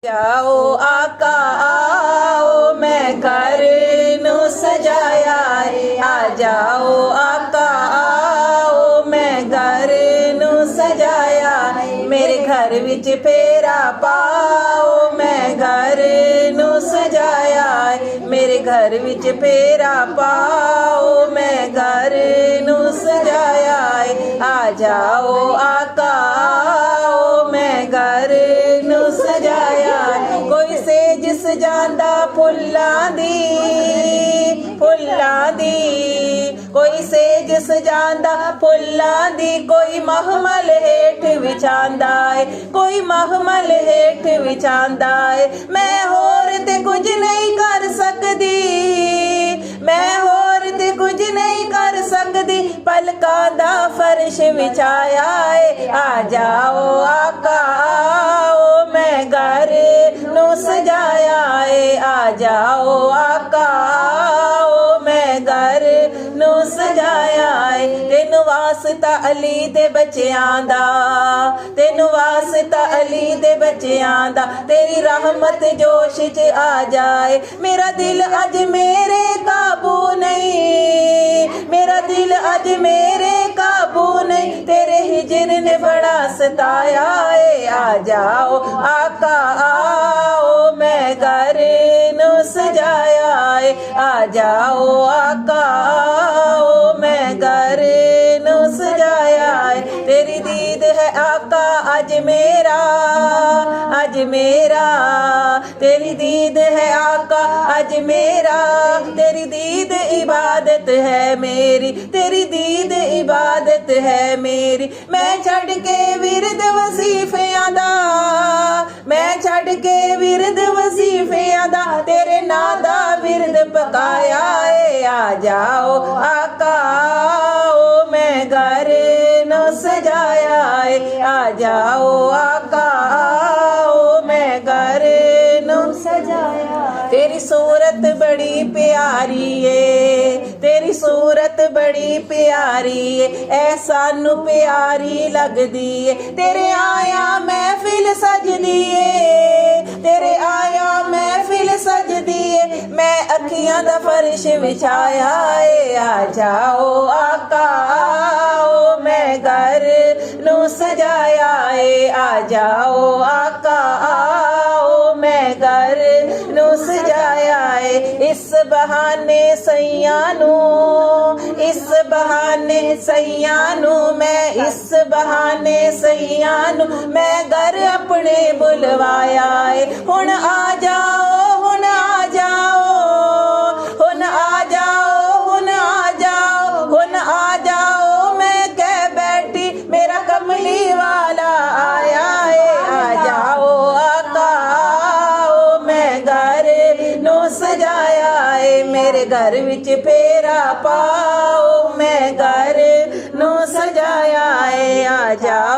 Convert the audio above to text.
जाओ आका आओ मैं घर नू सजाया है। आ जाओ आका आओ मैं घर नू सजाया है। मेरे घर विच फेरा पाओ मैं घर नू सजाया है। मेरे घर विच फेरा पाओ मैं घर नू सजाया है। आ जाओ आका आओ मैं घर नू सजाया। कोई सेज सजांदा फुल्लां दी कोई सेज सजांदा फुल्लां दी। कोई महमल हेठ विछांदा है कोई महमल हेठ विछांदा है। मैं होर ते कुछ नहीं कर सकदी मैं होर ते कुछ नहीं कर सकदी। पलकां दा फर्श विछाया है। आ जाओ आका आओ मैं घर नू सजाया है। आ जाओ आका आओ मैं घर नू सजाया है। तेनू वास्ता अली दे बच्चियां दा तेनू वास्ता अली दे बच्चियां दा। तेरी रहमत जोश च आ जाए। मेरा दिल अज मेरे काबू नहीं मेरा दिल अज मेरे काबू नहीं। तेरे हिजर ने बड़ा सताया है। आ जाओ आका आओ मैं घर नू सजाया है। आ जाओ आका आओ मैं घर नू सजाया है। तेरी दीद है आका अज मेरा तेरी दीद है आका अज मेरा। तेरी दीद इबादत है मेरी तेरी दीद इबादत है मेरी। मैं छड़ के विरद वसीफियां दा मैं छड़ के विरद वसीफियां दा। तेरे नां दा विरद पकाया है। आ जाओ आका आओ मैं घर नू सजाया है। आ जाओ आका आओ मैं घर नू सजाया। तेरी सूरत बड़ी प्यारी है तेरी सूरत बड़ी प्यारी है। ऐ सानू प्यारी लगदी है। तेरे आया महफिल सजदी है तेरे आया महफिल सजदी है। मैं अखियां दा फर्श विछाया है। आ जाओ आका आओ मैं घर नू सजाया है। आ जाओ आका आओ मैं घर नू सजाया है। इस बहाने सैयानू मैं इस बहाने सैयानू मैं घर अपने बुलवाया है। हुण आ जाओ हुण आ जाओ हुण आ जाओ हुण आ जाओ हुण आ जाओ। मैं कह बैठी मेरा कमली वाला आया है। आ जाओ आका आओ मैं घर नू सजाया है। मेरे घर विच फेरा पाओ मैं घर नू सजाया है। आ जाओ